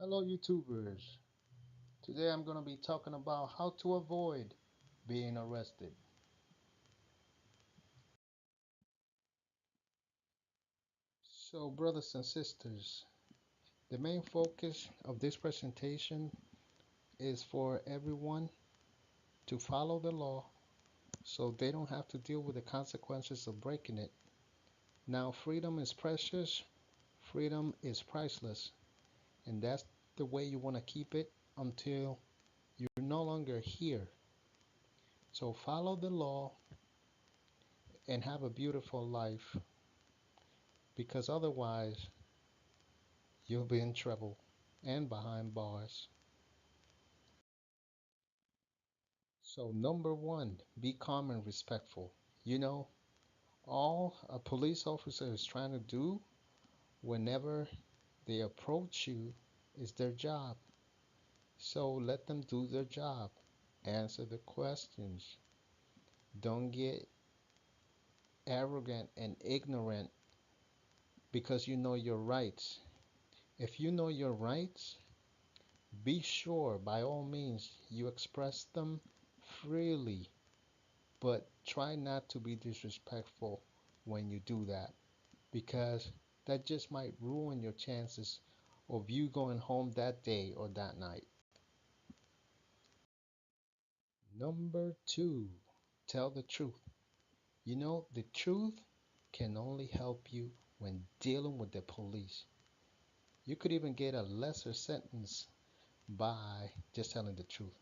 Hello, YouTubers. Today I'm going to be talking about how to avoid being arrested. So, brothers and sisters, the main focus of this presentation is for everyone to follow the law so they don't have to deal with the consequences of breaking it. Now, freedom is precious, freedom is priceless, and that's the way you want to keep it until you're no longer here. So, follow the law and have a beautiful life because otherwise you'll be in trouble and behind bars. So, number one, be calm and respectful. You know, all a police officer is trying to do whenever they approach you is their job. So, let them do their job. Answer the questions. Don't get arrogant and ignorant because you know your rights. If you know your rights, be sure by all means you express them freely, but try not to be disrespectful when you do that because that just might ruin your chances of you going home that day or that night. Number two, tell the truth. You know, the truth can only help you when dealing with the police. You could even get a lesser sentence by just telling the truth.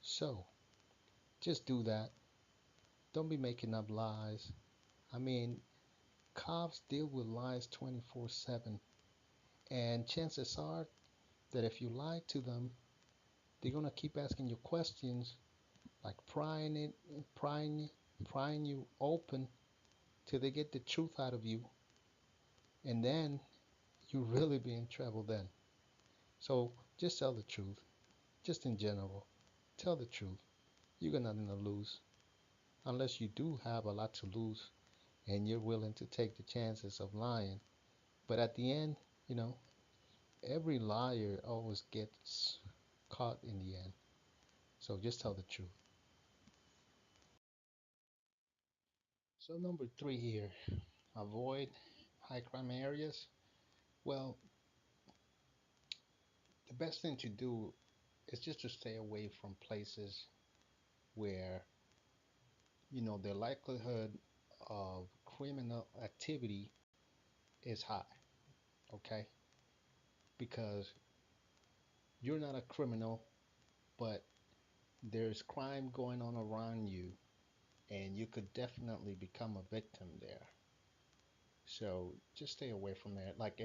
So, just do that. Don't be making up lies. I mean, cops deal with lies 24/7, and chances are that if you lie to them, they're gonna keep asking you questions, like prying, prying you open till they get the truth out of you, and then you really be in trouble then. So just tell the truth, just in general. Tell the truth. You got nothing to lose, unless you do have a lot to lose and you're willing to take the chances of lying. But at the end, you know, every liar always gets caught in the end. So just tell the truth. So number three here, avoid high crime areas. Well, the best thing to do is just to stay away from places where, you know, the likelihood of criminal activity is high, okay? Because you're not a criminal, but there's crime going on around you, and you could definitely become a victim there. So just stay away from there. Like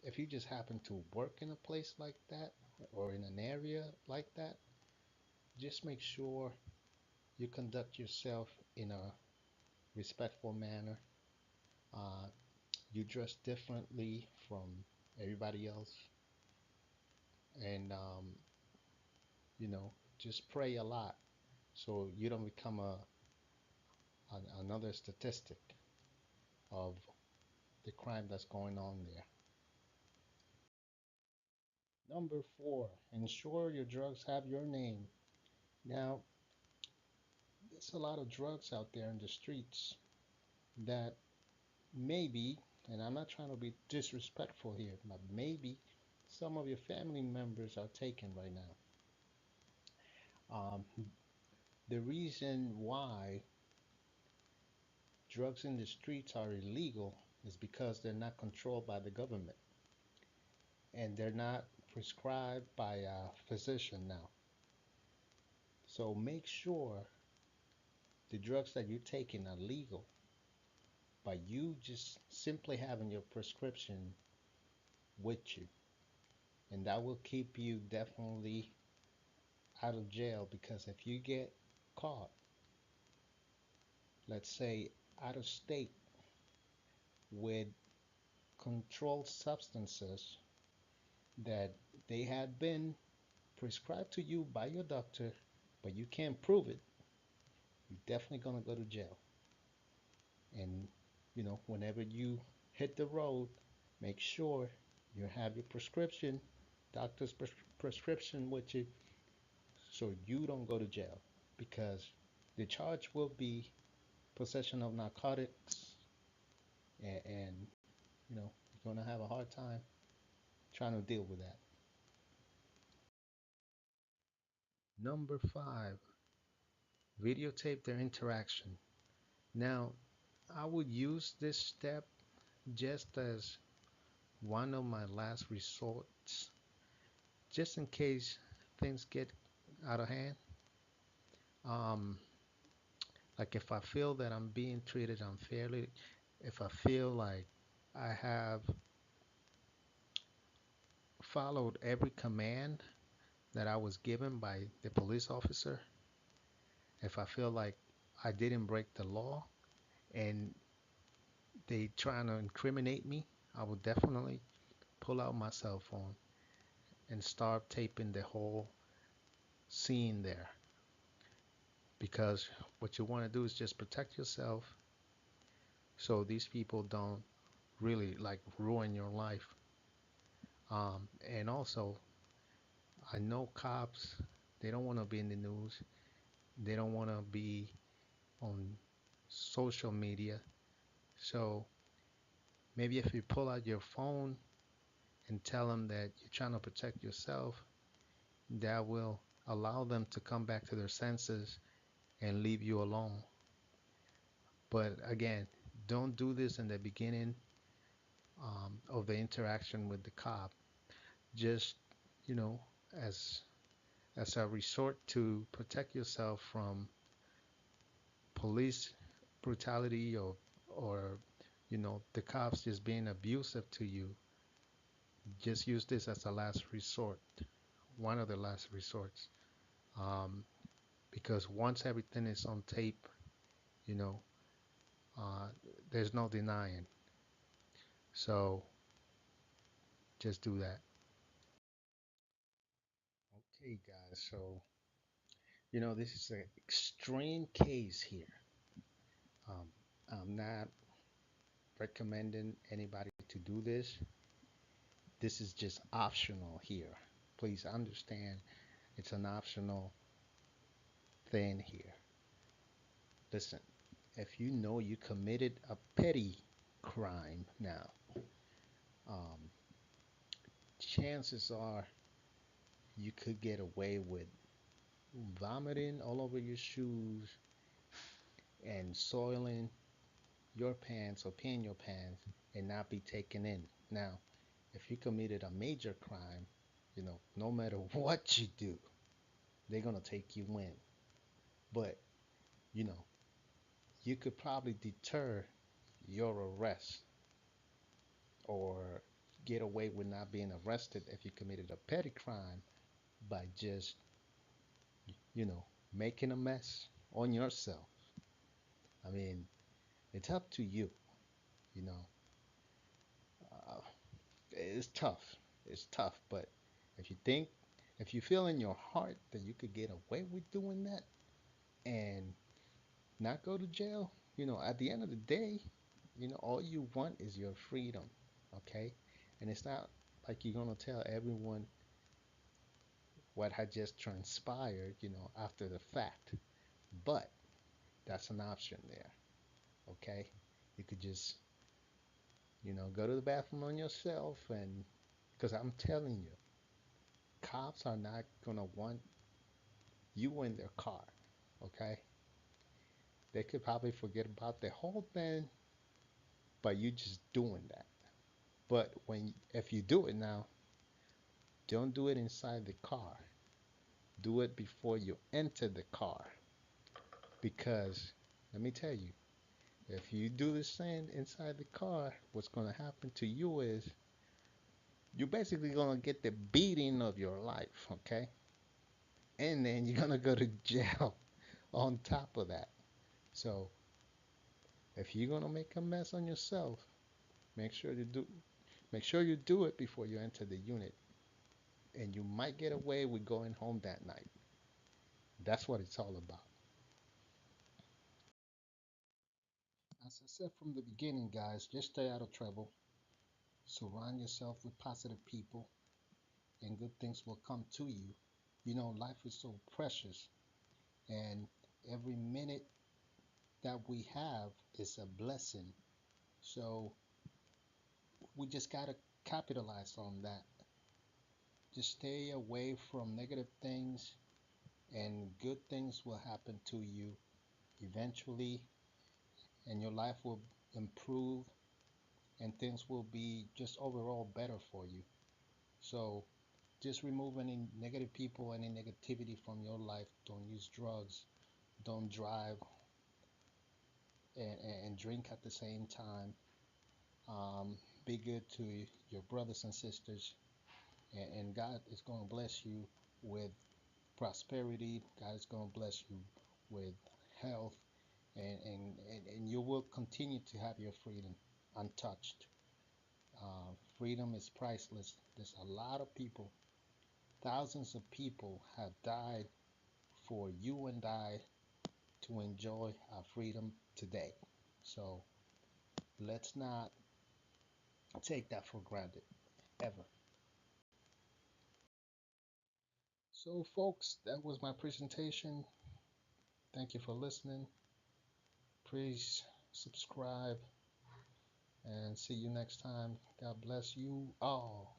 if you just happen to work in a place like that or in an area like that, just make sure you conduct yourself in a respectful manner. Uh, you dress differently from everybody else, and you know, just pray a lot so you don't become another statistic of the crime that's going on there. Number four, ensure your drugs have your name. Now, there's a lot of drugs out there in the streets that maybe, and I'm not trying to be disrespectful here, but maybe some of your family members are taken right now. Um, the reason why drugs in the streets are illegal is because they're not controlled by the government and they're not prescribed by a physician now. So make sure the drugs that you're taking are legal by you just simply having your prescription with you. And that will keep you definitely out of jail because if you get caught, let's say out of state with controlled substances that they had been prescribed to you by your doctor, but you can't prove it, you're definitely going to go to jail. And, you know, whenever you hit the road, make sure you have your prescription doctor's prescription with you so you don't go to jail because the charge will be possession of narcotics, and you're gonna have a hard time trying to deal with that. Number five, videotape their interaction. Now, I would use this step just as one of my last resorts, just in case things get out of hand. Um, like if I feel that I'm being treated unfairly, if I feel like I have followed every command that I was given by the police officer, if I feel like I didn't break the law and they trying to incriminate me, I will definitely pull out my cell phone and start taping the whole scene there. Because what you want to do is just protect yourself so these people don't really like ruin your life. And also, I know cops, they don't want to be in the news. They don't want to be on social media. So maybe if you pull out your phone and tell them that you're trying to protect yourself, that will allow them to come back to their senses and leave you alone. But again, don't do this in the beginning of the interaction with the cop. Just, you know, as a resort to protect yourself from police brutality or the cops just being abusive to you. Just use this as a last resort, one of the last resorts. Um, because once everything is on tape, you know, uh, there's no denying. So just do that. Okay, guys. So this is an extreme case here. Um, I'm not recommending anybody to do this. This is just optional here. Please understand it's an optional thing here. Listen, if you know you committed a petty crime now, um, chances are you could get away with vomiting all over your shoes and soiling your pants or peeing your pants and not be taken in. Now, if you committed a major crime, no matter what you do, they're gonna take you in. But, you know, you could probably deter your arrest or get away with not being arrested if you committed a petty crime by just, you know, making a mess on yourself. I mean, it's up to you, you know. Uh, it's tough. It's tough, but if you think, if you feel in your heart that you could get away with doing that and not go to jail, at the end of the day, all you want is your freedom, okay? And it's not like you're gonna tell everyone what had just transpired, after the fact. But that's an option there, okay? You could just, go to the bathroom on yourself and because I'm telling you, cops are not gonna want you in their car, okay? They could probably forget about the whole thing by you just doing that. But if you do it now, don't do it inside the car. Do it before you enter the car. Because let me tell you, if you do this thing inside the car, what's going to happen to you is you're basically going to get the beating of your life, okay? And then you're going to go to jail on top of that. So if you're going to make a mess on yourself, make sure you do make sure you do it before you enter the unit. And you might get away with going home that night. That's what it's all about. As I said from the beginning, guys, just stay out of trouble. Surround yourself with positive people. and good things will come to you. You know, life is so precious, and every minute that we have is a blessing. So we just got to capitalize on that. Just stay away from negative things, and good things will happen to you eventually, and your life will improve, and things will be just overall better for you. So just remove any negative people, any negativity from your life. Don't use drugs, don't drive, and drink at the same time. Be good to your brothers and sisters, and God is going to bless you with prosperity. God is going to bless you with health, and you will continue to have your freedom untouched. Freedom is priceless. There's a lot of people, thousands of people have died for you and I to enjoy our freedom today. So let's not take that for granted ever. So, folks, that was my presentation. Thank you for listening. Please subscribe and see you next time. God bless you all.